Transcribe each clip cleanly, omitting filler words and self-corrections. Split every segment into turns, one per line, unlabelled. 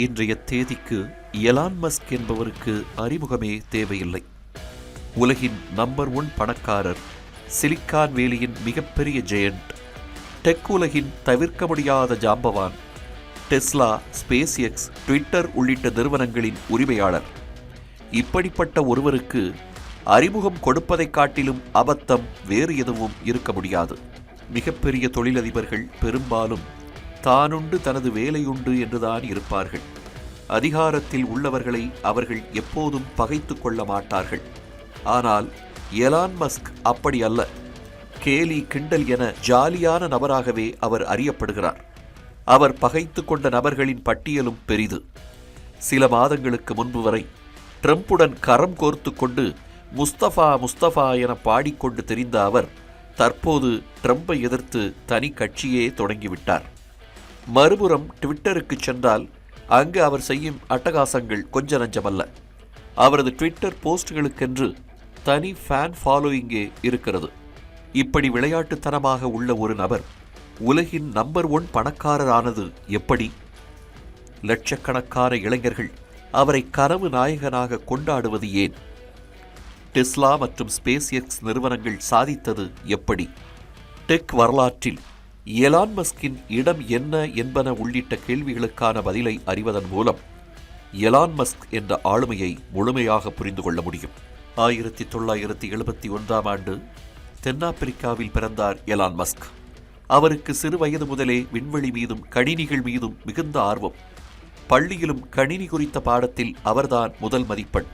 இன்றைய தேதிக்கு Elon Musk என்பவருக்கு அறிமுகமே தேவையில்லை. உலகின் நம்பர் 1 பணக்காரர், சிலிக்கான் வேலியின் மிகப்பெரிய ஜெயண்ட், டெக் உலகின் தவிர்க்க முடியாத ஜாம்பவான், டெஸ்லா, ஸ்பேஸ் எக்ஸ், ட்விட்டர் உள்ளிட்ட நிறுவனங்களின் உரிமையாளர். இப்படிப்பட்ட ஒருவருக்கு அறிமுகம் கொடுப்பதைக் காட்டிலும் அபத்தம் வேறு எதுவும் இருக்க முடியாது. மிகப்பெரிய தொழிலதிபர்கள் பெரும்பாலும் தானுண்டு தனது வேலையுண்டு என்றுதான் இருப்பார்கள். அதிகாரத்தில் உள்ளவர்களை அவர்கள் எப்போதும் பகைத்து கொள்ள மாட்டார்கள். ஆனால் எலான் மஸ்க் அப்படி அல்ல. கேலி கிண்டல் என ஜாலியான நபராகவே அவர் அறியப்படுகிறார். அவர் பகைத்து கொண்ட நபர்களின் பட்டியலும் பெரிது. சில மாதங்களுக்கு முன்பு வரை ட்ரம்புடன் கரம் கோர்த்து கொண்டு முஸ்தபா முஸ்தபா என பாடிக்கொண்டு தெரிந்த அவர் தற்போது ட்ரம்பை எதிர்த்து தனி கட்சியே தொடங்கிவிட்டார். மறுபுறம் ட்விட்டருக்கு சென்றால் அங்கு அவர் செய்யும் அட்டகாசங்கள் கொஞ்ச நஞ்சமல்ல. அவரது ட்விட்டர் போஸ்டுகளுக்கென்று தனி ஃபேன் ஃபாலோயிங்கே இருக்கிறது. இப்படி விளையாட்டுத்தனமாக உள்ள ஒரு நபர் உலகின் நம்பர் 1 பணக்காரரானது எப்படி? லட்சக்கணக்கான இளைஞர்கள் அவரை கனவு நாயகனாக கொண்டாடுவது ஏன்? டெஸ்லா மற்றும் ஸ்பேஸ் எக்ஸ் நிறுவனங்கள் சாதித்தது எப்படி? டெக் வரலாற்றில் எலான் மஸ்கின் இடம் என்ன என்பன உள்ளிட்ட கேள்விகளுக்கான பதிலை அறிவதன் மூலம் எலான் மஸ்க் என்ற ஆளுமையை முழுமையாக புரிந்து கொள்ள முடியும். 1971ஆம் ஆண்டு தென்னாப்பிரிக்காவில் பிறந்தார் எலான் மஸ்க். அவருக்கு சிறு வயது முதலே விண்வெளி மீதும் கணினிகள் மீதும் மிகுந்த ஆர்வம். பள்ளியிலும் கணினி குறித்த பாடத்தில் அவர்தான் முதல் மதிப்பெண்.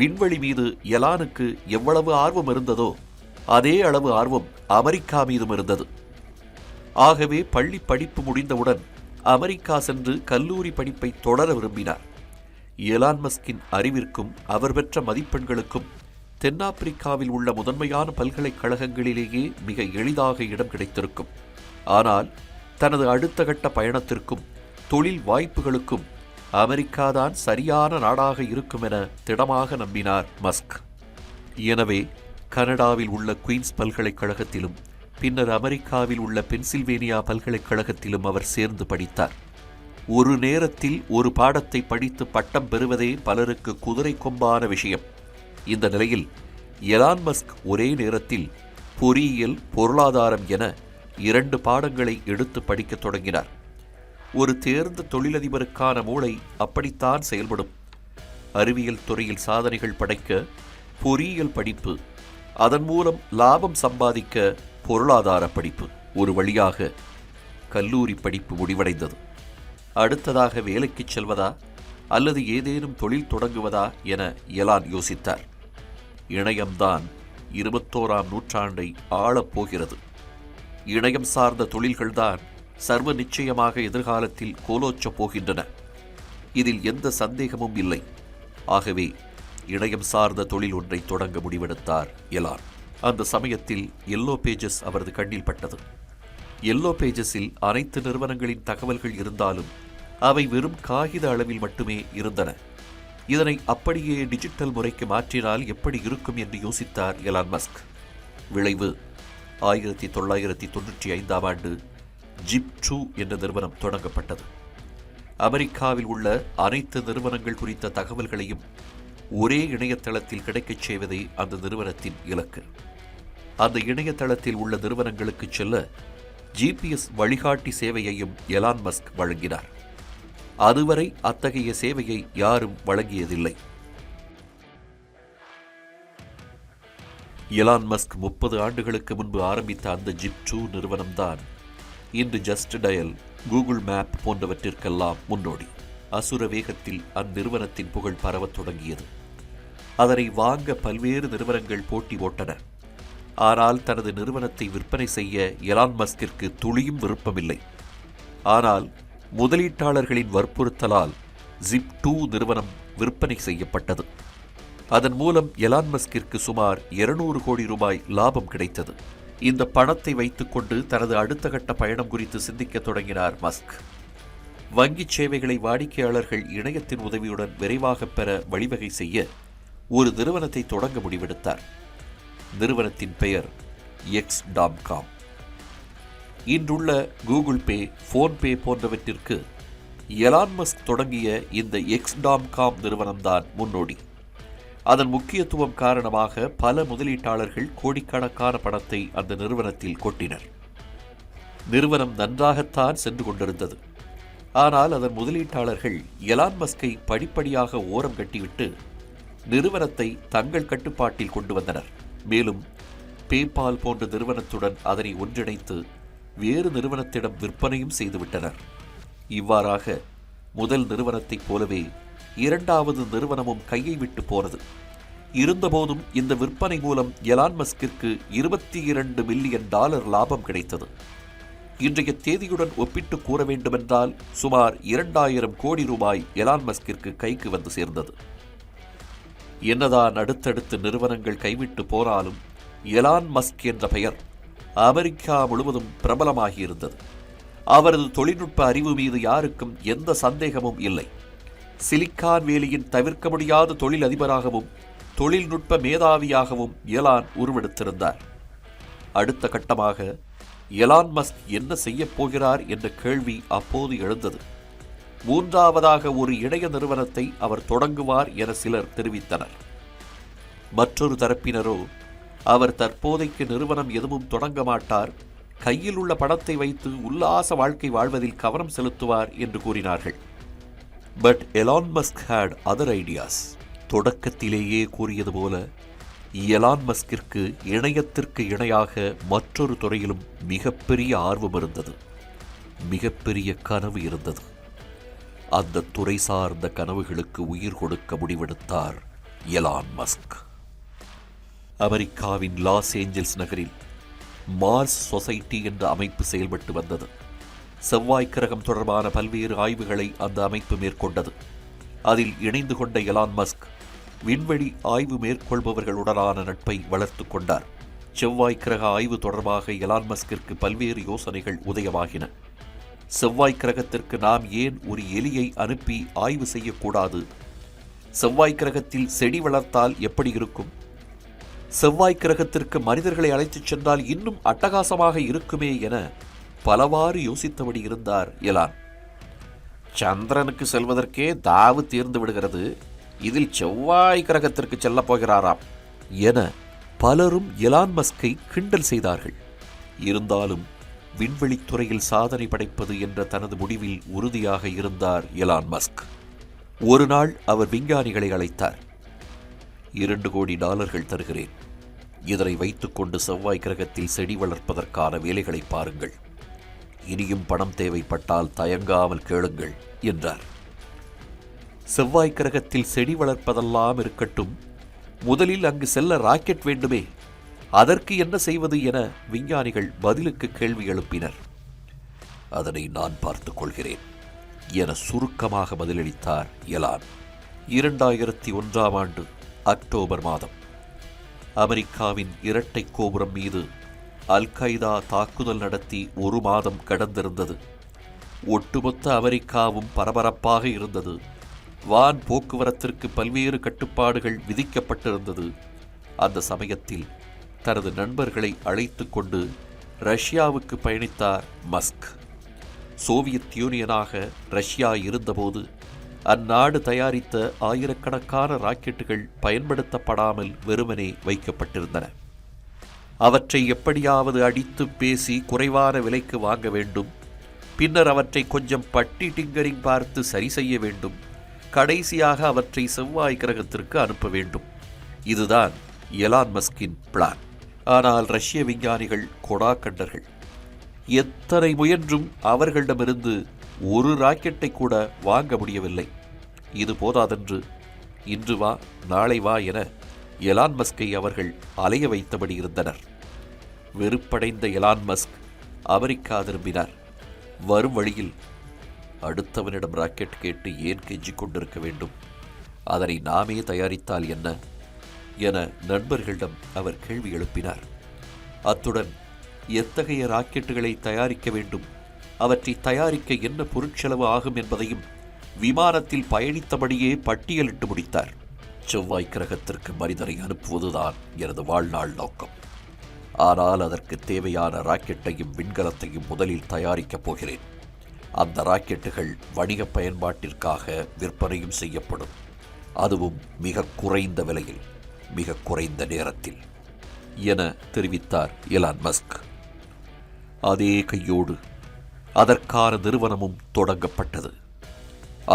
விண்வெளி மீது எலானுக்கு எவ்வளவு ஆர்வம் இருந்ததோ அதே அளவு ஆர்வம் அமெரிக்கா மீதும் இருந்தது. ஆகவே பள்ளி படிப்பு முடிந்தவுடன் அமெரிக்கா சென்று கல்லூரி படிப்பை தொடர விரும்பினார். எலான் மஸ்கின் அறிவிற்கும் அவர் பெற்ற மதிப்பெண்களுக்கும் தென்னாப்பிரிக்காவில் உள்ள முதன்மையான பல்கலைக்கழகங்களிலேயே மிக எளிதாக இடம் கிடைத்திருக்கும். ஆனால் தனது அடுத்த கட்ட பயணத்திற்கும் தொழில் வாய்ப்புகளுக்கும் அமெரிக்காதான் சரியான நாடாக இருக்கும் என திடமாக நம்பினார் மஸ்க். எனவே கனடாவில் உள்ள குயின்ஸ் பல்கலைக்கழகத்திலும் பின்னர் அமெரிக்காவில் உள்ள பென்சில்வேனியா பல்கலைக்கழகத்திலும் அவர் சேர்ந்து படித்தார். ஒரு நேரத்தில் ஒரு பாடத்தை படித்து பட்டம் பெறுவதே பலருக்கு குதிரை கொம்பான விஷயம். இந்த நிலையில் எலான் மஸ்க் ஒரே நேரத்தில் பொறியியல், பொருளாதாரம் என 2 பாடங்களை எடுத்து படிக்கத் தொடங்கினார். ஒரு தேர்ந்த தொழிலதிபருக்கான மூளை அப்படித்தான் செயல்படும். அறிவியல் துறையில் சாதனைகள் படைக்க பொறியியல் படிப்பு, அதன் மூலம் லாபம் சம்பாதிக்க பொருளாதார படிப்பு. ஒரு வழியாக கல்லூரி படிப்பு முடிவடைந்தது. அடுத்ததாக வேலைக்கு செல்வதா அல்லது ஏதேனும் தொழில் தொடங்குவதா என எலான் யோசித்தார். இணையம்தான் 21ஆம் நூற்றாண்டை ஆளப்போகிறது. இணையம் சார்ந்த தொழில்கள்தான் சர்வ நிச்சயமாக எதிர்காலத்தில் கோலோச்சப் போகின்றன. இதில் எந்த சந்தேகமும் இல்லை. ஆகவே இணையம் சார்ந்த தொழில் ஒன்றை தொடங்க முடிவெடுத்தார் எலான். அந்த சமயத்தில் எல்லோ பேஜஸ் அவரது கண்ணில் பட்டது. எல்லோ பேஜஸில் அனைத்து நிறுவனங்களின் தகவல்கள் இருந்தாலும் அவை வெறும் காகித அளவில் மட்டுமே இருந்தன. இதனை அப்படியே டிஜிட்டல் முறைக்கு மாற்றினால் எப்படி இருக்கும் என்று யோசித்தார் எலான் மஸ்க். விளைவு 1995ஆம் ஆண்டு ஜிப்2 என்ற நிறுவனம் தொடங்கப்பட்டது. அமெரிக்காவில் உள்ள அனைத்து நிறுவனங்கள் குறித்த தகவல்களையும் ஒரே இணையதளத்தில் கிடைக்கச் செய்வதே அந்த நிறுவனத்தின் இலக்கு. அந்த இணையதளத்தில் உள்ள நிறுவனங்களுக்கு செல்ல GPS வழிகாட்டி சேவையையும் எலான் மஸ்க் வழங்கினார். அதுவரை அத்தகைய சேவையை யாரும் வழங்கியதில்லை. எலான் மஸ்க் 30 ஆண்டுகளுக்கு முன்பு ஆரம்பித்த அந்த ஜிப்2 நிறுவனம்தான் இன்று ஜஸ்ட் டயல், கூகுள் மேப் போன்றவற்றிற்கெல்லாம் முன்னோடி. அசுர வேகத்தில் அந்நிறுவனத்தின் புகழ் பரவத் தொடங்கியது. அதனை வாங்க பல்வேறு நிறுவனங்கள் போட்டி போட்டன. ஆனால் தனது நிறுவனத்தை விற்பனை செய்ய எலான் மஸ்கிற்கு துளியும் விருப்பமில்லை. ஆனால் முதலீட்டாளர்களின் வற்புறுத்தலால் ஜிப்2 நிறுவனம் விற்பனை செய்யப்பட்டது. அதன் மூலம் எலான் மஸ்கிற்கு சுமார் 200 கோடி ரூபாய் லாபம் கிடைத்தது. இந்த பணத்தை வைத்துக்கொண்டு தனது அடுத்த கட்ட பயணம் குறித்து சிந்திக்க தொடங்கினார் மஸ்க். வங்கிச் சேவைகளை வாடிக்கையாளர்கள் இணையத்தின் உதவியுடன் விரைவாக பெற வழிவகை செய்ய ஒரு நிறுவனத்தை தொடங்க முடிவெடுத்தார். நிறுவனத்தின் பெயர் X.com. இன்றுள்ள கூகுள் பே, போன்பே போன்றவற்றிற்கு எலான் மஸ்க் தொடங்கிய இந்த எக்ஸ்டாம்காம் நிறுவனம்தான் முன்னோடி. அதன் முக்கியத்துவம் காரணமாக பல முதலீட்டாளர்கள் கோடிக்கணக்கான பணத்தை அந்த நிறுவனத்தில் கொட்டினர். நிறுவனம் நன்றாகத்தான் சென்று கொண்டிருந்தது. ஆனால் அதன் முதலீட்டாளர்கள் எலான் மஸ்கை படிப்படியாக ஓரம் கட்டிவிட்டு நிறுவனத்தை தங்கள் கட்டுப்பாட்டில் கொண்டு வந்தனர். மேலும் பேபால் போன்ற நிறுவனத்துடன் அதனை ஒன்றிணைத்து வேறு நிறுவனத்திடம் விற்பனையும் செய்துவிட்டனர். இவ்வாறாக முதல் நிறுவனத்தைப் போலவே இரண்டாவது நிறுவனமும் கையை விட்டு போனது. இருந்தபோதும் இந்த விற்பனை மூலம் எலான் மஸ்கிற்கு $22 மில்லியன் லாபம் கிடைத்தது. இன்றைய தேதியுடன் ஒப்பிட்டு கூற வேண்டுமென்றால் சுமார் 2000 கோடி ரூபாய் எலான் மஸ்கிற்கு கைக்கு வந்து சேர்ந்தது. என்னதான் அடுத்தடுத்து நிறுவனங்கள் கைவிட்டு போனாலும் எலான் மஸ்க் என்ற பெயர் அமெரிக்கா முழுவதும் பிரபலமாகியிருந்தது. அவரது தொழில்நுட்ப அறிவு மீது யாருக்கும் எந்த சந்தேகமும் இல்லை. சிலிக்கான் வேலியின் தவிர்க்க முடியாத தொழில் அதிபராகவும் தொழில்நுட்ப மேதாவியாகவும் எலான் உருவெடுத்திருந்தார். அடுத்த கட்டமாக எலான் மஸ்க் என்ன செய்யப் போகிறார் என்ற கேள்வி அப்போது எழுந்தது. மூன்றாவதாக ஒரு இணைய நிறுவனத்தை அவர் தொடங்குவார் என சிலர் தெரிவித்தனர். மற்றொரு தரப்பினரோ அவர் தற்போதைக்கு நிறுவனம் எதுவும் தொடங்க மாட்டார், கையில் உள்ள பணத்தை வைத்து உல்லாச வாழ்க்கை வாழ்வதில் கவனம் செலுத்துவார் என்று கூறினார்கள். But Elon Musk had other ideas. தொடக்கத்திலேயே கூறியது போல எலான் மஸ்கிற்கு இணையத்திற்கு இணையாக மற்றொரு துறையிலும் மிகப்பெரிய ஆர்வம் இருந்தது, மிகப்பெரிய கனவு இருந்தது. அந்த துறை சார்ந்த கனவுகளுக்கு உயிர் கொடுக்க முடிவெடுத்தார் எலான் மஸ்க். அமெரிக்காவின் லாஸ் ஏஞ்சல்ஸ் நகரில் மார்ஸ் சொசைட்டி என்ற அமைப்பு செயல்பட்டு வந்தது. செவ்வாய் கிரகம் தொடர்பான பல்வேறு ஆய்வுகளை அந்த அமைப்பு மேற்கொண்டது. அதில் இணைந்து கொண்ட எலான் மஸ்க் விண்வெளி ஆய்வு மேற்கொள்பவர்களுடனான நட்பை வளர்த்து கொண்டார். செவ்வாய் கிரக ஆய்வு தொடர்பாக எலான் மஸ்கிற்கு பல்வேறு யோசனைகள் உதயமாகின. செவ்வாய் கிரகத்திற்கு நாம் ஏன் ஒரு எலியை அனுப்பி ஆய்வு செய்யக்கூடாது? செவ்வாய் கிரகத்தில் செடி வளர்த்தால் எப்படி இருக்கும்? செவ்வாய் கிரகத்திற்கு மனிதர்களை அழைத்துச் சென்றால் இன்னும் அட்டகாசமாக இருக்குமே என பலவாறு யோசித்தபடி இருந்தார் எலான். சந்திரனுக்கு செல்வதற்கே தாவு தீர்ந்து விடுகிறது, இதில் செவ்வாய் கிரகத்திற்கு செல்லப் போகிறாராம் என பலரும் எலான் மஸ்கை கிண்டல் செய்தார்கள். இருந்தாலும் விண்வெளித்துறையில் சாதனை படைப்பது என்ற தனது முடிவில் உறுதியாக இருந்தார் எலான் மஸ்க். ஒரு நாள் அவர் விஞ்ஞானிகளை அழைத்தார். $2 கோடி தருகிறேன், இதனை வைத்துக்கொண்டு செவ்வாய் கிரகத்தில் செடி வளர்ப்பதற்கான வேலைகளை பாருங்கள், இனியும் பணம் தேவைப்பட்டால் தயங்காமல் கேளுங்கள் என்றார். செவ்வாய் கிரகத்தில் செடி வளர்ப்பதெல்லாம் இருக்கட்டும், முதலில் அங்கு செல்ல ராக்கெட் வேண்டுமே, அதற்கு என்ன செய்வது என விஞ்ஞானிகள் பதிலுக்கு கேள்வி எழுப்பினர். அதனை நான் பார்த்துக் கொள்கிறேன் என சுருக்கமாக பதிலளித்தார் எலான். 2001ஆம் ஆண்டு அக்டோபர் மாதம் அமெரிக்காவின் இரட்டை கோபுரம் மீது அல்-கைதா தாக்குதல் நடத்தி 1 மாதம் கடந்திருந்தது. ஒட்டுமொத்த அமெரிக்காவும் பரபரப்பாக இருந்தது. வான் போக்குவரத்திற்கு பல்வேறு கட்டுப்பாடுகள் விதிக்கப்பட்டிருந்தது. அந்த சமயத்தில் தனது நண்பர்களை அழைத்து கொண்டு ரஷ்யாவுக்கு பயணித்தார் மஸ்க். சோவியத் யூனியனாக ரஷ்யா இருந்தபோது அந்நாடு தயாரித்த ஆயிரக்கணக்கான ராக்கெட்டுகள் பயன்படுத்தப்படாமல் வெறுமனே வைக்கப்பட்டிருந்தன. அவற்றை எப்படியாவது அடித்து பேசி குறைவான விலைக்கு வாங்க வேண்டும். பின்னர் அவற்றை கொஞ்சம் பட்டி டிங்கரிங் பார்த்து சரி செய்ய வேண்டும். கடைசியாக அவற்றை செவ்வாய் கிரகத்திற்கு அனுப்ப வேண்டும். இதுதான் எலான் மஸ்கின் பிளான். ஆனால் ரஷ்ய விஞ்ஞானிகள் கொடா கண்டர்கள். எத்தனை முயன்றும் அவர்களிடமிருந்து ஒரு ராக்கெட்டை கூட வாங்க முடியவில்லை. இது போதாதென்று இன்று வா நாளை வா என எலான் மஸ்கை அவர்கள் அலைய வைத்தபடி இருந்தனர். வெறுப்படைந்த எலான் மஸ்க் அமெரிக்கா திரும்பினார். வரும் வழியில் அடுத்தவனிடம் ராக்கெட் கேட்டு ஏன் கெஞ்சிக் கொண்டிருக்க வேண்டும், அதனை நாமே தயாரித்தால் என்ன என நண்பர்களிடம் அவர் கேள்வி எழுப்பினார். அத்துடன் எத்தகைய ராக்கெட்டுகளை தயாரிக்க வேண்டும், அவற்றை தயாரிக்க என்ன பொருட்செலவு ஆகும் என்பதையும் விமானத்தில் பயணித்தபடியே பட்டியலிட்டு முடித்தார். செவ்வாய் கிரகத்திற்கு மனிதரை அனுப்புவதுதான் எனது வாழ்நாள் நோக்கம். ஆனால் அதற்கு தேவையான ராக்கெட்டையும் விண்கலத்தையும் முதலில் தயாரிக்கப் போகிறேன். அந்த ராக்கெட்டுகள் வணிக பயன்பாட்டிற்காக விற்பனையும் செய்யப்படும், அதுவும் மிக குறைந்த விலையில், மிக குறைந்த நேரத்தில் என தெரிவித்தார் எலான் மஸ்க். அதே கையோடு அதற்கான நிறுவனமும் தொடங்கப்பட்டது.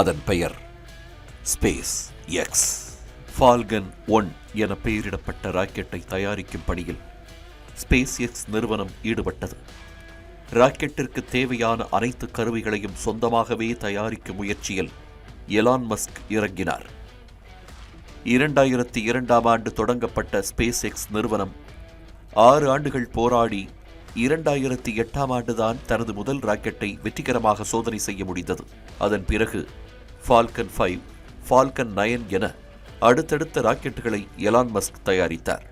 அதன் பெயர் ஸ்பேஸ் எக்ஸ். ஃபால்கன் 1 என பெயரிடப்பட்ட ராக்கெட்டை தயாரிக்கும் பணியில் ஸ்பேஸ் எக்ஸ் நிறுவனம் ஈடுபட்டது. ராக்கெட்டிற்கு தேவையான அனைத்து கருவிகளையும் சொந்தமாகவே தயாரிக்கும் முயற்சியில் எலான் மஸ்க் இறங்கினார். 2002ஆம் ஆண்டு தொடங்கப்பட்ட ஸ்பேஸ் எக்ஸ் நிறுவனம் 6 ஆண்டுகள் போராடி 2008ஆம் ஆண்டுதான் தனது முதல் ராக்கெட்டை வெற்றிகரமாக சோதனை செய்ய முடிந்தது. அதன் பிறகு ஃபால்கன் 5, ஃபால்கன் 9 என அடுத்தடுத்த ராக்கெட்டுகளை எலான் மஸ்க் தயாரித்தார்.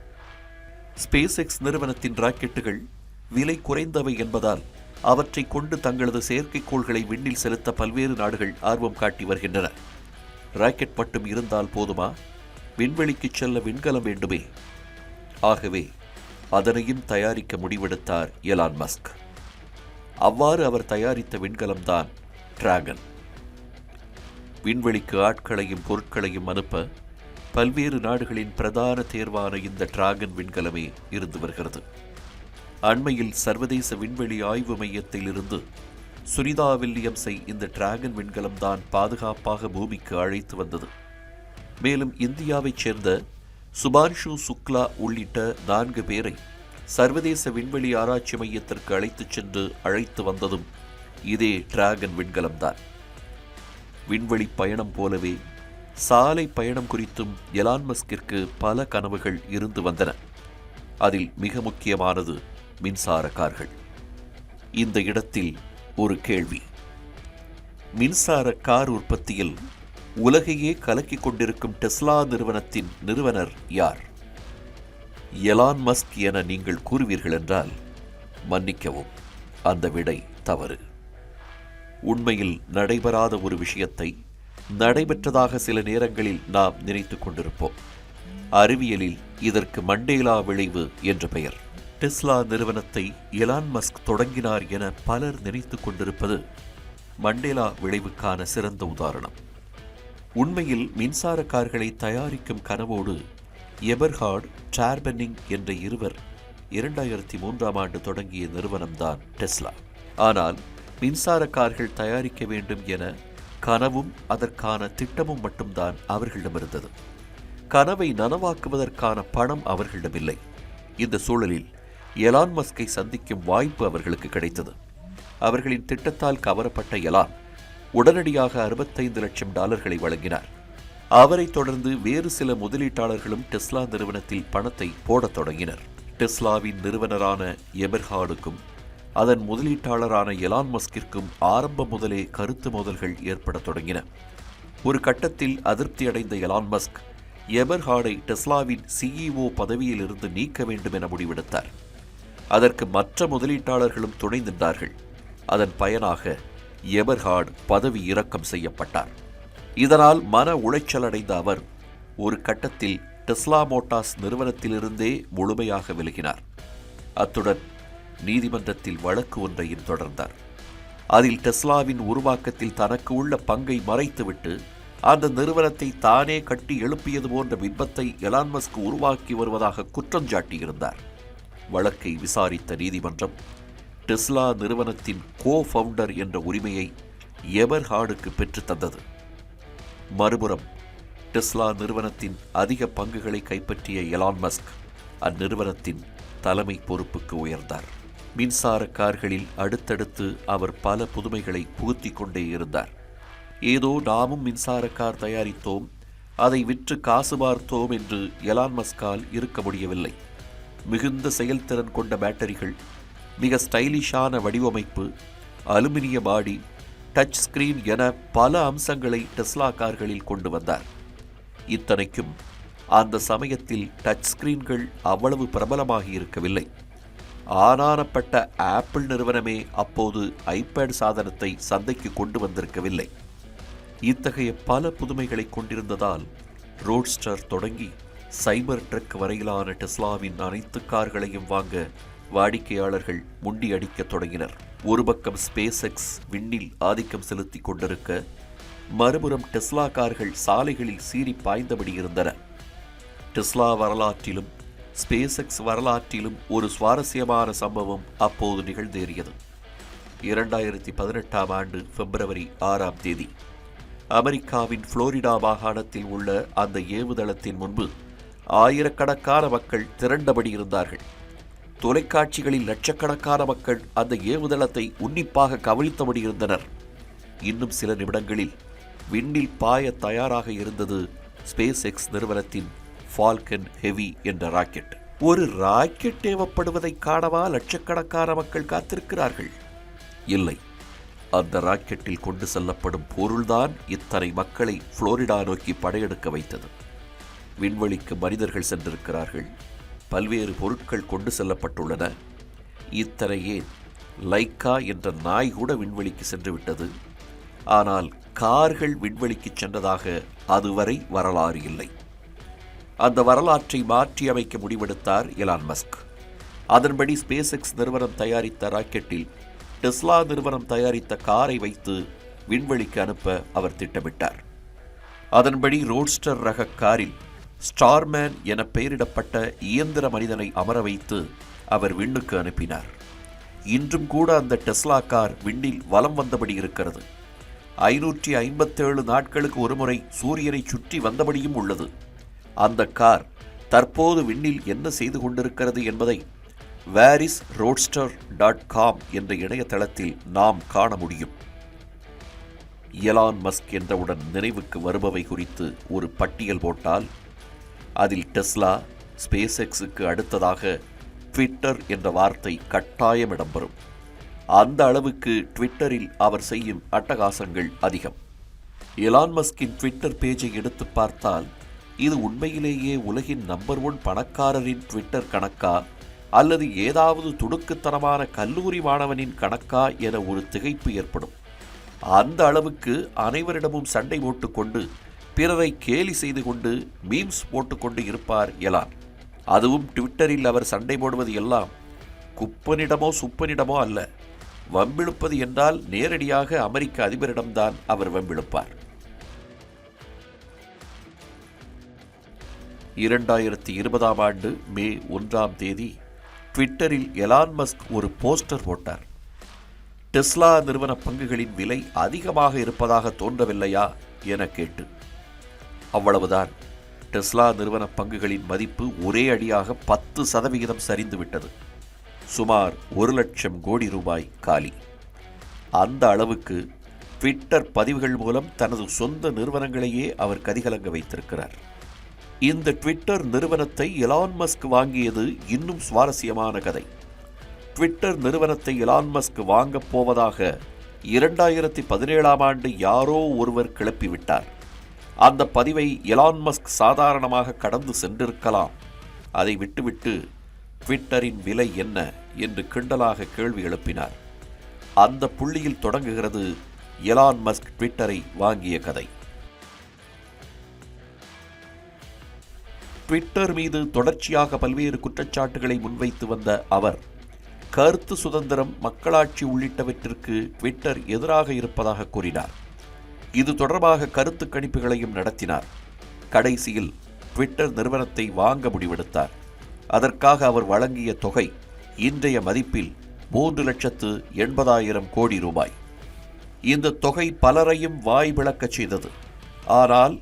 ஸ்பேஸ் எக்ஸ் நிறுவனத்தின் ராக்கெட்டுகள் விலை குறைந்தவை என்பதால் அவற்றை கொண்டு தங்களது செயற்கைக்கோள்களை விண்ணில் செலுத்த பல்வேறு நாடுகள் ஆர்வம் காட்டி வருகின்றன. ராக்கெட் மட்டும் இருந்தால் போதுமா? விண்வெளிக்கு செல்ல விண்கலம் வேண்டுமே. ஆகவே அதனையும் தயாரிக்க முடிவெடுத்தார் எலான் மஸ்க். அவ்வாறு அவர் தயாரித்த விண்கலம்தான் டிராகன். விண்வெளிக்கு ஆட்களையும் பொருட்களையும் அனுப்ப பல்வேறு நாடுகளின் பிரதான தேர்வான இந்த டிராகன் விண்கலமே இருந்து வருகிறது. அண்மையில் சர்வதேச விண்வெளி ஆய்வு மையத்தில் இருந்து சுனிதா வில்லியம்ஸை இந்த டிராகன் விண்கலம்தான் பாதுகாப்பாக பூமிக்கு அழைத்து வந்தது. மேலும் இந்தியாவைச் சேர்ந்த சுபான்ஷு சுக்லா உள்ளிட்ட 4 பேரை சர்வதேச விண்வெளி ஆராய்ச்சி மையத்திற்கு அழைத்து வந்ததும் இதே டிராகன் விண்கலம்தான். விண்வெளி பயணம் போலவே சாலை பயணம் குறித்தும் எலான் மஸ்கிற்கு பல கனவுகள் இருந்து வந்தன. அதில் மிக முக்கியமானது மின்சார கார்கள். இந்த இடத்தில் ஒரு கேள்வி. மின்சார கார் உற்பத்தியில் உலகையே கலக்கிக் கொண்டிருக்கும் டெஸ்லா நிறுவனத்தின் நிறுவனர் யார்? எலான் மஸ்க் என நீங்கள் கூறுவீர்கள் என்றால் மன்னிக்கவும், அந்த விடை தவறு. உண்மையில் நடைபெறாத ஒரு விஷயத்தை நடைபெற்றதாக சில நேரங்களில் நாம் நினைத்துக் கொண்டிருப்போம். அறிவியலில் இதற்கு மண்டேலா விளைவு என்று பெயர். டெஸ்லா நிறுவனத்தை எலான் மஸ்க் தொடங்கினார் என பலர் நினைத்துக் கொண்டிருப்பது மண்டேலா விளைவுக்கான சிறந்த உதாரணம். உண்மையில் மின்சார கார்களை தயாரிக்கும் கனவோடு எபர்ஹார்ட் சார்பென்னிங் என்ற இருவர் 2003ஆம் ஆண்டு தொடங்கிய நிறுவனம்தான் டெஸ்லா. ஆனால் மின்சார கார்கள் தயாரிக்க வேண்டும் என கனவும் அதற்கான திட்டமும் மட்டும்தான் அவர்களிடமிருந்தது. கனவை நனவாக்குவதற்கான பணம் அவர்களிடமில்லை. இந்த சூழலில் எலான் மஸ்கை சந்திக்கும் வாய்ப்பு அவர்களுக்கு கிடைத்தது. அவர்களின் திட்டத்தால் கவரப்பட்ட எலான் உடனடியாக $65 லட்சம் வழங்கினார். அவரைத் தொடர்ந்து வேறு சில முதலீட்டாளர்களும் டெஸ்லா நிறுவனத்தில் பணத்தை போடத் தொடங்கினர். டெஸ்லாவின் நிறுவனரான எபர்ஹார்டுக்கும் அதன் முதலீட்டாளரான எலான் மஸ்கிற்கும் ஆரம்ப முதலே கருத்து மோதல்கள் ஏற்படத் தொடங்கின. ஒரு கட்டத்தில் அதிருப்தி அடைந்த எலான் மஸ்க் எபர்ஹார்டை டெஸ்லாவின் CEO பதவியில் இருந்து நீக்க வேண்டும் என முடிவெடுத்தார். அதற்கு மற்ற முதலீட்டாளர்களும் துணை நின்றார்கள். அதன் பயனாக எபர்ஹார்ட் பதவி இறக்கம் செய்யப்பட்டார். இதனால் மன உளைச்சல் அடைந்த அவர் ஒரு கட்டத்தில் டெஸ்லா மோட்டார்ஸ் நிறுவனத்திலிருந்தே முழுமையாக விலகினார். அத்துடன் நீதிமன்றத்தில் வழக்கு ஒன்றையும் தொடர்ந்தார். அதில் டெஸ்லாவின் உருவாக்கத்தில் தனக்கு உள்ள பங்கை மறைத்துவிட்டு அந்த நிறுவனத்தை தானே கட்டி எழுப்பியது போன்ற பிம்பத்தை எலான் மஸ்க் உருவாக்கி வருவதாக குற்றஞ்சாட்டியிருந்தார். வழக்கை விசாரித்த நீதிமன்றம் டெஸ்லா நிறுவனத்தின் கோ-ஃபவுண்டர் என்ற உரிமையை எபர்ஹார்டுக்கு பெற்றுத் தந்தது. மறுபுறம் டெஸ்லா நிறுவனத்தின் அதிக பங்குகளை கைப்பற்றிய எலான் மஸ்க் அந்நிறுவனத்தின் தலைமை பொறுப்புக்கு உயர்ந்தார். மின்சார கார்களில் அடுத்தடுத்து அவர் பல புதுமைகளை புகுத்திக் கொண்டே இருந்தார். ஏதோ நாமும் மின்சார கார் தயாரித்தோம், அதை விற்று காசு பார்த்தோம் என்று எலான் மஸ்கால் இருக்க முடியவில்லை. மிகுந்த செயல்திறன் கொண்ட பேட்டரிகள், மிக ஸ்டைலிஷான வடிவமைப்பு, அலுமினிய பாடி, டச் ஸ்கிரீன் என பல அம்சங்களை டெஸ்லா கார்களில் கொண்டு வந்தார். இத்தனைக்கும் அந்த சமயத்தில் டச் ஸ்கிரீன்கள் அவ்வளவு பிரபலமாகி இருக்கவில்லை. ஆனானப்பட்ட ஆப்பிள் நிறுவனமே அப்போது ஐபேட் சாதனத்தை சந்தைக்கு கொண்டு வந்திருக்கவில்லை. இத்தகைய பல புதுமைகளை கொண்டிருந்ததால் ரோட்ஸ்டர் தொடங்கி சைபர் ட்ரக் வரையிலான டெஸ்லாவின் அனைத்து கார்களையும் வாங்க வாடிக்கையாளர்கள் முண்டியடிக்கத் தொடங்கினர். ஒரு பக்கம் ஸ்பேஸ் எக்ஸ் விண்ணில் ஆதிக்கம் செலுத்திக் கொண்டிருக்க, மறுபுறம் டெஸ்லா கார்கள் சாலைகளில் சீறி பாய்ந்தபடி இருந்தன. டெஸ்லா வரலாற்றிலும் ஸ்பேஸ் எக்ஸ் வரலாற்றிலும் ஒரு சுவாரஸ்யமான சம்பவம் அப்போது நிகழ்ந்தேறியது. 2018ஆம் ஆண்டு பிப்ரவரி 6ஆம் தேதி அமெரிக்காவின் புளோரிடா மாகாணத்தில் உள்ள அந்த ஏவுதளத்தின் முன்பு ஆயிரக்கணக்கான மக்கள் திரண்டபடி இருந்தார்கள். தொலைக்காட்சிகளில் லட்சக்கணக்கான மக்கள் அந்த ஏவுதளத்தை உன்னிப்பாக கவனித்தபடி இருந்தனர். இன்னும் சில நிமிடங்களில் விண்ணில் பாய தயாராக இருந்தது ஸ்பேஸ் எக்ஸ் நிறுவனத்தின் ஃபால்கன் ஹெவி என்ற ராக்கெட். ஒரு ராக்கெட் ஏவப்படுவதை காணவா லட்சக்கணக்கான மக்கள் காத்திருக்கிறார்கள்? இல்லை, அந்த ராக்கெட்டில் கொண்டு செல்லப்படும் பொருள்தான் இத்தனை மக்களை புளோரிடா நோக்கி படையெடுக்க வைத்தது. விண்வெளிக்கு மனிதர்கள் சென்றிருக்கிறார்கள், பல்வேறு பொருட்கள் கொண்டு செல்லப்பட்டுள்ளன. இத்தனையே லைக்கா என்ற நாய் கூட விண்வெளிக்கு சென்று விட்டது. ஆனால் கார்கள் விண்வெளிக்கு சென்றதாக அதுவரை வரலாறு இல்லை. அந்த வரலாற்றை மாற்றி அமைக்க முடிவெடுத்தார் எலான் மஸ்க். அதன்படி ஸ்பேஸ் எக்ஸ் நிறுவனம் தயாரித்த ராக்கெட்டில் டெஸ்லா நிறுவனம் தயாரித்த காரை வைத்து விண்வெளிக்கு அனுப்ப அவர் திட்டமிட்டார். அதன்படி ரோட்ஸ்டர் ரக காரில் ஸ்டார்மேன் என பெயரிடப்பட்ட இயந்திர மனிதனை அமர வைத்து அவர் விண்ணுக்கு அனுப்பினார். இன்றும் கூட அந்த டெஸ்லா கார் விண்ணில் வலம் வந்தபடி இருக்கிறது. 557 நாட்களுக்கு ஒருமுறை சூரியனை சுற்றி வந்தபடியும் உள்ளது. அந்த கார் தற்போது விண்ணில் என்ன செய்து கொண்டிருக்கிறது என்பதை whereisroadster.com என்ற இணையதளத்தில் நாம் காண முடியும். எலான் மஸ்க் என்றவுடன் நினைவுக்கு வருபவை குறித்து ஒரு பட்டியல் போட்டால் அதில் டெஸ்லா, ஸ்பேஸ் எக்ஸுக்கு அடுத்ததாக ட்விட்டர் என்ற வார்த்தை கட்டாயம் இடம்பெறும். அந்த அளவுக்கு ட்விட்டரில் அவர் செய்யும் அட்டகாசங்கள் அதிகம். எலான் மஸ்கின் ட்விட்டர் பேஜை எடுத்து பார்த்தால் இது உண்மையிலேயே உலகின் நம்பர் 1 பணக்காரரின் ட்விட்டர் கணக்கா அல்லது ஏதாவது துடுக்குத்தனமான கல்லூரி மாணவனின் கணக்கா என ஒரு திகைப்பு ஏற்படும். அந்த அளவுக்கு அனைவரிடமும் சண்டை போட்டுக்கொண்டு பிறரை கேலி செய்து கொண்டு மீம்ஸ் போட்டுக்கொண்டு இருப்பார் எலான். அதுவும் ட்விட்டரில் அவர் சண்டை போடுவது எல்லாம் குப்பனிடமோ சுப்பனிடமோ அல்ல. வம்பிழுப்பது என்றால் நேரடியாக அமெரிக்க அதிபரிடம்தான் அவர் வம்பிழுப்பார். 2020ஆம் ஆண்டு மே 1ஆம் தேதி ட்விட்டரில் எலான் மஸ்க் ஒரு போஸ்டர் போட்டார். டெஸ்லா நிறுவன பங்குகளின் விலை அதிகமாக இருப்பதாக தோன்றவில்லையா என கேட்டு. அவ்வளவுதான். டெஸ்லா நிறுவன பங்குகளின் மதிப்பு ஒரே அடியாக 10% சரிந்துவிட்டது. சுமார் 1,00,000 கோடி ரூபாய் காலி. அந்த அளவுக்கு ட்விட்டர் பதிவுகள் மூலம் தனது சொந்த நிறுவனங்களையே அவர் கதிகலங்க வைத்திருக்கிறார். இந்த ட்விட்டர் நிறுவனத்தை எலான் மஸ்க் வாங்கியது இன்னும் சுவாரஸ்யமான கதை. ட்விட்டர் நிறுவனத்தை எலான் மஸ்க் வாங்கப் போவதாக 2017ஆம் ஆண்டு யாரோ ஒருவர் கிளப்பிவிட்டார். அந்த பதிவை எலான் மஸ்க் சாதாரணமாக கடந்து சென்றிருக்கலாம். அதை விட்டுவிட்டு ட்விட்டரின் விலை என்ன என்று கிண்டலாக கேள்வி எழுப்பினார். அந்த புள்ளியில் தொடங்குகிறது எலான் மஸ்க் ட்விட்டரை வாங்கிய கதை. ட்விட்டர் மீது தொடர்ச்சியாக பல்வேறு குற்றச்சாட்டுகளை முன்வைத்து வந்த அவர் கருத்து சுதந்திரம், மக்களாட்சி உள்ளிட்டவற்றிற்கு ட்விட்டர் எதிராக இருப்பதாக கூறினார். இது தொடர்பாக கருத்து கணிப்புகளையும் நடத்தினார். கடைசியில் ட்விட்டர் நிறுவனத்தை வாங்க முடிவெடுத்தார். அதற்காக அவர் வழங்கிய தொகை இன்றைய மதிப்பில் 3,80,000 கோடி ரூபாய். இந்த தொகை பலரையும் வாய் விளக்கச் செய்தது. ஆனால்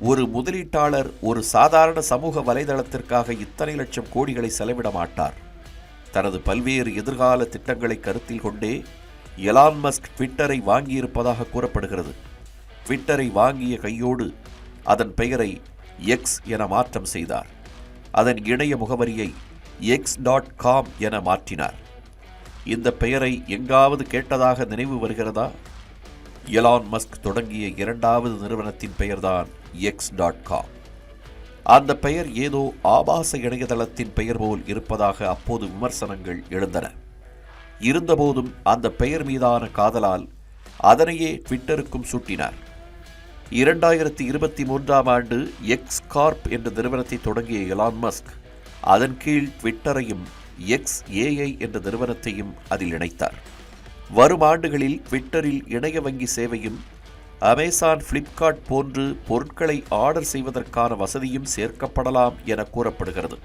ஒரு முதலீட்டாளர் ஒரு சாதாரண சமூக வலைதளத்திற்காக இத்தனை லட்சம் கோடிகளை செலவிட மாட்டார். தனது பல்வேறு எதிர்கால திட்டங்களை கருத்தில் கொண்டே எலான் மஸ்க் ட்விட்டரை வாங்கியிருப்பதாக கூறப்படுகிறது. ட்விட்டரை வாங்கிய கையோடு அதன் பெயரை எக்ஸ் என மாற்றம் செய்தார். அதன் இணைய முகவரியை x.com என மாற்றினார். இந்த பெயரை எங்காவது கேட்டதாக நினைவு வருகிறதா? எலான் மஸ்க் தொடங்கிய 2வது நிறுவனத்தின் பெயர்தான் x.com. அந்த பெயர் ஏதோ ஆபாச இணையதளத்தின் பெயர் போல் இருப்பதாக அப்போது விமர்சனங்கள் எழுந்தன. இருந்தபோதும் அந்த பெயர் மீதான காதலால் அதனையே ட்விட்டருக்கும் சூட்டினார். 2023ஆம் ஆண்டு எக்ஸ் கார்ப் என்ற நிறுவனத்தை தொடங்கிய எலான் மஸ்க் அதன் கீழ் ட்விட்டரையும் XAI என்ற நிறுவனத்தையும் அதில் இணைத்தார். வரும் ஆண்டுகளில் ட்விட்டரில் இணைய வங்கி சேவையும் அமேசான், பிளிப்கார்ட் போன்று பொருட்களை ஆர்டர் செய்வதற்கான வசதியும் சேர்க்கப்படலாம் என கூறப்படுகிறது.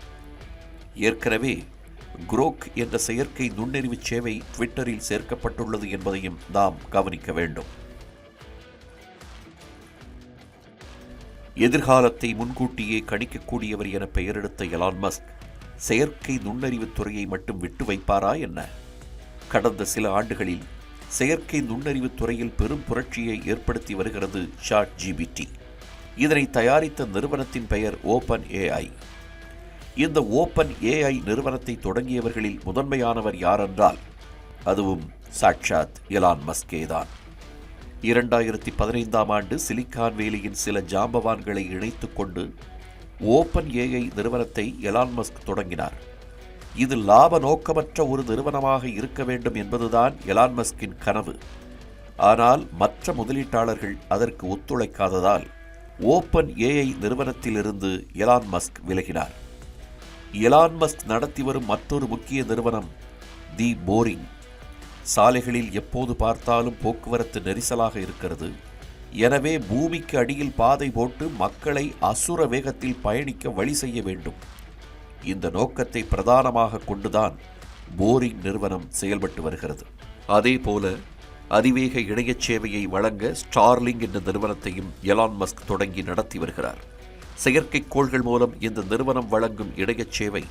ஏற்கனவே குரோக் என்ற செயற்கை நுண்ணறிவு சேவை ட்விட்டரில் சேர்க்கப்பட்டுள்ளது என்பதையும் நாம் கவனிக்க வேண்டும். எதிர்காலத்தை முன்கூட்டியே கணிக்கக்கூடியவர் என பெயரெடுத்த எலான் மஸ்க் செயற்கை நுண்ணறிவுத் துறையை மட்டும் விட்டு வைப்பாரா என்ன? கடந்த சில ஆண்டுகளில் செயற்கை நுண்ணறிவுத் துறையில் பெரும் புரட்சியை ஏற்படுத்தி வருகிறது ChatGPT. இதனை தயாரித்த நிறுவனத்தின் பெயர் ஓபன் AI. இந்த ஓபன் AI நிறுவனத்தை தொடங்கியவர்களில் முதன்மையானவர் யாரென்றால் அதுவும் சாட்சாத் எலான் மஸ்கே தான். 2015ஆம் ஆண்டு சிலிக்கான் வேலியின் சில ஜாம்பவான்களை இணைத்துக் கொண்டு ஓபன் AI நிறுவனத்தை எலான் மஸ்க் தொடங்கினார். இது லாப நோக்கமற்ற ஒரு நிறுவனமாக இருக்க வேண்டும் என்பதுதான் எலான் மஸ்கின் கனவு. ஆனால் மற்ற முதலீட்டாளர்கள் அதற்கு ஒத்துழைக்காததால் ஓபன் AI நிறுவனத்திலிருந்து எலான் மஸ்க் விலகினார். எலான் மஸ்க் நடத்தி வரும் மற்றொரு முக்கிய நிறுவனம் தி போரிங். சாலைகளில் எப்போது பார்த்தாலும் போக்குவரத்து நெரிசலாக இருக்கிறது. எனவே பூமிக்கு அடியில் பாதை போட்டு மக்களை அசுர வேகத்தில் பயணிக்க வழி செய்ய வேண்டும். இந்த நோக்கத்தை பிரதானமாக கொண்டுதான் போரிங் நிறுவனம் செயல்பட்டு வருகிறது. அதேபோல அதிவேக இணையச் சேவையை வழங்க ஸ்டார்லிங் என்ற நிறுவனத்தையும் எலான் மஸ்க் தொடங்கி நடத்தி வருகிறார். செயற்கைக்கோள்கள் மூலம் இந்த நிறுவனம் வழங்கும் இணையச் சேவை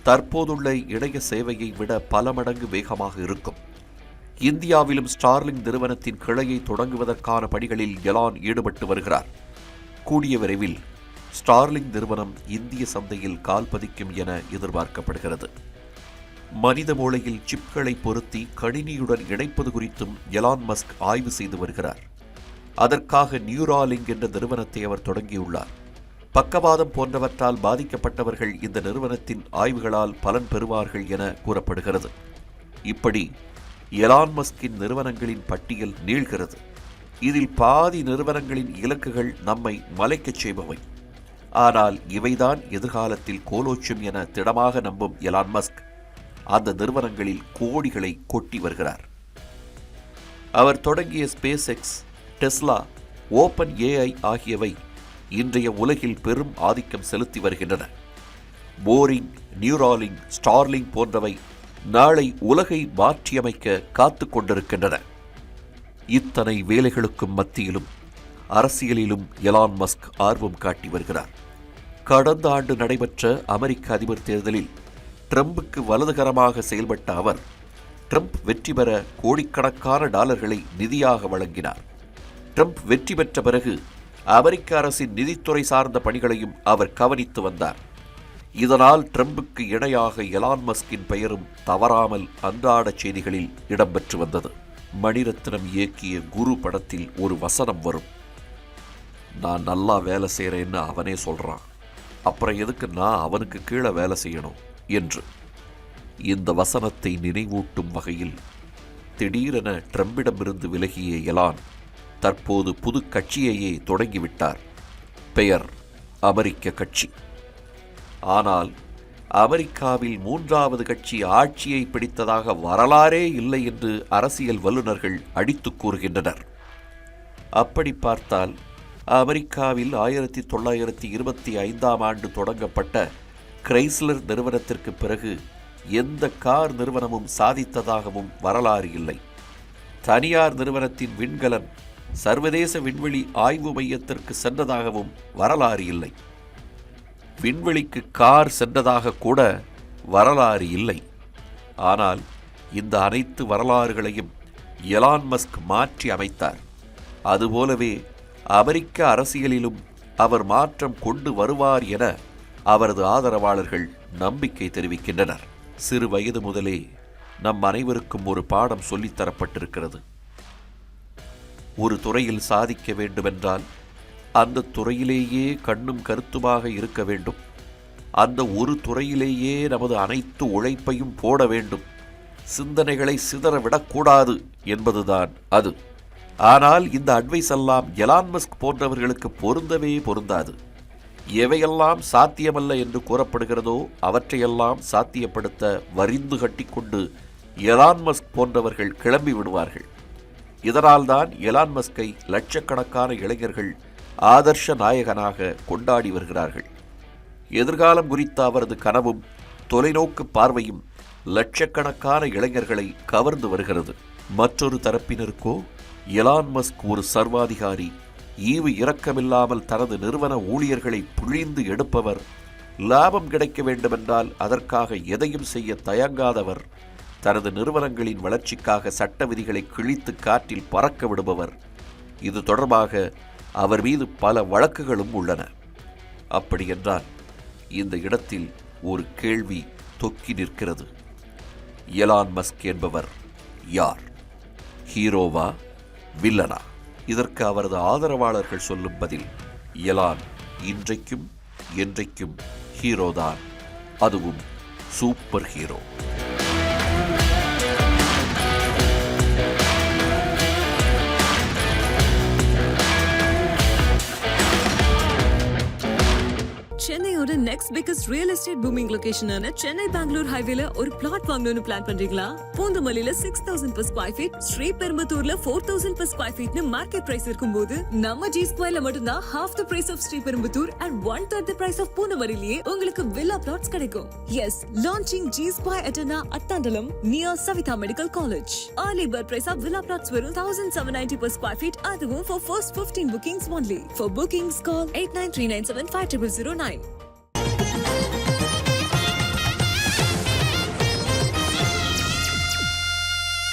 தற்போதுள்ள இணைய சேவையை விட பல மடங்கு வேகமாக இருக்கும். இந்தியாவிலும் ஸ்டார்லிங் நிறுவனத்தின் கிளையை தொடங்குவதற்கான பணிகளில் எலான் ஈடுபட்டு வருகிறார். கூடிய விரைவில் ஸ்டார்லிங் நிறுவனம் இந்திய சந்தையில் கால் பதிக்கும் என எதிர்பார்க்கப்படுகிறது. மனித மூளையில் சிப்களை பொருத்தி கணினியுடன் இணைப்பது குறித்தும் எலான் மஸ்க் ஆய்வு செய்து வருகிறார். அதற்காக நியூராலிங்க் என்ற நிறுவனத்தை அவர் தொடங்கியுள்ளார். பக்கவாதம் போன்றவற்றால் பாதிக்கப்பட்டவர்கள் இந்த நிறுவனத்தின் ஆய்வுகளால் பலன் பெறுவார்கள் என கூறப்படுகிறது. இப்படி எலான் மஸ்கின் நிறுவனங்களின் பட்டியல் நீள்கிறது. இதில் பாதி நிறுவனங்களின் இலக்குகள் நம்மை மலைக்கச் செய்பவை. ஆனால் இவைதான் எதிர்காலத்தில் கோலோச்சும் என திடமாக நம்பும் எலான் மஸ்க் அந்த நிறுவனங்களில் கோடிகளை கொட்டி வருகிறார். அவர் தொடங்கிய space X, Tesla, open AI ஆகியவை இன்றைய உலகில் பெரும் ஆதிக்கம் செலுத்தி வருகின்றன. போரிங், நியூராலிங்க், ஸ்டார்லிங் போன்றவை நாளை உலகை மாற்றியமைக்க காத்து கொண்டிருக்கின்றன. இத்தனை வேலைகளுக்கும் மத்தியிலும் அரசியலிலும் எலான் மஸ்க் ஆர்வம் காட்டி வருகிறார். கடந்த ஆண்டு நடைபெற்ற அமெரிக்க அதிபர் தேர்தலில் ட்ரம்புக்கு வலதுகரமாக செயல்பட்ட அவர் ட்ரம்ப் வெற்றி பெற கோடிக்கணக்கான டாலர்களை நிதியாக வழங்கினார். ட்ரம்ப் வெற்றி பெற்ற பிறகு அமெரிக்க அரசின் நிதித்துறை சார்ந்த பணிகளையும் அவர் கவனித்து வந்தார். இதனால் ட்ரம்புக்கு இணையாக எலான் மஸ்கின் பெயரும் தவறாமல் அன்றாட செய்திகளில் இடம்பெற்று வந்தது. மணிரத்னம் இயக்கிய குரு படத்தில் ஒரு வசனம் வரும், நான் நல்லா வேலை செய்கிறேன்னு அவனே சொல்கிறான், அப்புறம் எதுக்கு நான் அவனுக்கு கீழே வேலை செய்யணும் என்று. இந்த வசனத்தை நினைவூட்டும் வகையில் திடீரென ட்ரம்பிடமிருந்து விலகிய எலான் தற்போது புது கட்சியையே தொடங்கிவிட்டார். பெயர் அமெரிக்க கட்சி. ஆனால் அமெரிக்காவில் மூன்றாவது கட்சி ஆட்சியை பிடித்ததாக வரலாறே இல்லை என்று அரசியல் வல்லுநர்கள் அடித்துக் கூறுகின்றனர். அப்படி பார்த்தால் அமெரிக்காவில் 1925ஆம் ஆண்டு தொடங்கப்பட்ட கிரைஸ்லர் நிறுவனத்திற்கு பிறகு எந்த கார் நிறுவனமும் சாதித்ததாகவும் வரலாறு இல்லை. தனியார் நிறுவனத்தின் விண்கலன் சர்வதேச விண்வெளி ஆய்வு மையத்திற்கு சென்றதாகவும் வரலாறு இல்லை. விண்வெளிக்கு கார் சென்றதாக கூட வரலாறு இல்லை. ஆனால் இந்த அனைத்து வரலாறுகளையும் எலான் மஸ்க் மாற்றி அமைத்தார். அதுபோலவே அமெரிக்க அரசியலிலும் அவர் மாற்றம் கொண்டு வருவார் என அவரது ஆதரவாளர்கள் நம்பிக்கை தெரிவிக்கின்றனர். சிறு வயது முதலே நம் அனைவருக்கும் ஒரு பாடம் சொல்லித்தரப்பட்டிருக்கிறது. ஒரு துறையில் சாதிக்க வேண்டுமென்றால் அந்த துறையிலேயே கண்ணும் கருத்துமாக இருக்க வேண்டும். அந்த ஒரு துறையிலேயே நமது அனைத்து உழைப்பையும் போட வேண்டும். சிந்தனைகளை சிதறவிடக்கூடாது என்பதுதான் அது. ஆனால் இந்த அட்வைஸ் எல்லாம் எலான் மஸ்க் போன்றவர்களுக்கு பொருந்தவே பொருந்தாது. எவையெல்லாம் சாத்தியமல்ல என்று கூறப்படுகிறதோ அவற்றையெல்லாம் சாத்தியப்படுத்த வரிந்து கட்டிக்கொண்டு எலான் மஸ்க் போன்றவர்கள் கிளம்பி விடுவார்கள். இதனால்தான் எலான் மஸ்கை லட்சக்கணக்கான இளைஞர்கள் ஆதர்ஷ நாயகனாக கொண்டாடி வருகிறார்கள். எதிர்காலம் குறித்த அவரது கனவும் தொலைநோக்கு பார்வையும் லட்சக்கணக்கான இளைஞர்களை கவர்ந்து வருகிறது. மற்றொரு தரப்பினருக்கோ எலான் மஸ்க் ஒரு சர்வாதிகாரி, ஈவு இரக்கமில்லாமல் தனது நிறுவன ஊழியர்களை புழிந்து எடுப்பவர், லாபம் கிடைக்க வேண்டுமென்றால் அதற்காக எதையும் செய்ய தயங்காதவர், தனது நிறுவனங்களின் வளர்ச்சிக்காக சட்ட விதிகளை கிழித்து காற்றில் பறக்க விடுபவர். இது தொடர்பாக அவர் மீது பல வழக்குகளும் உள்ளன. அப்படியென்றால் இந்த இடத்தில் ஒரு கேள்வி தொக்கி நிற்கிறது. எலான் மஸ்க் என்பவர் யார்? ஹீரோவா, வில்லனா? இதற்கு அவரது ஆதரவாளர்கள் சொல்லும் பதில், எலான் இன்றைக்கும் என்றைக்கும் ஹீரோதான், அதுவும் சூப்பர் ஹீரோ.
சென்னையோட next biggest real estate booming லொகேஷனான சென்னை பெங்களூர் ஹைவேல ஒரு பிளாட் வாங்கணும்னு பிளான் பண்றீங்களா? பூந்தமல்லியில 6,000 per square feet, ஸ்ரீபெரும்புத்தூர்ல 4,000 per square feet market price இருக்கும்போது, நம்ம ஜி ஸ்கொயர்ல மட்டும்தான் half the price of Sriperumbudur and 1/3 the price of பூந்தமல்லியிலேயே உங்களுக்கு வில்லா பிளாட்ஸ் கிடைக்கும். Yes, launching G Square Etana Attandalam near Savitha Medical College. Early bird price of villa plots வெறும் 1,790 per square feet, அதுவும் for first 15 bookings only. For bookings call 8939750009.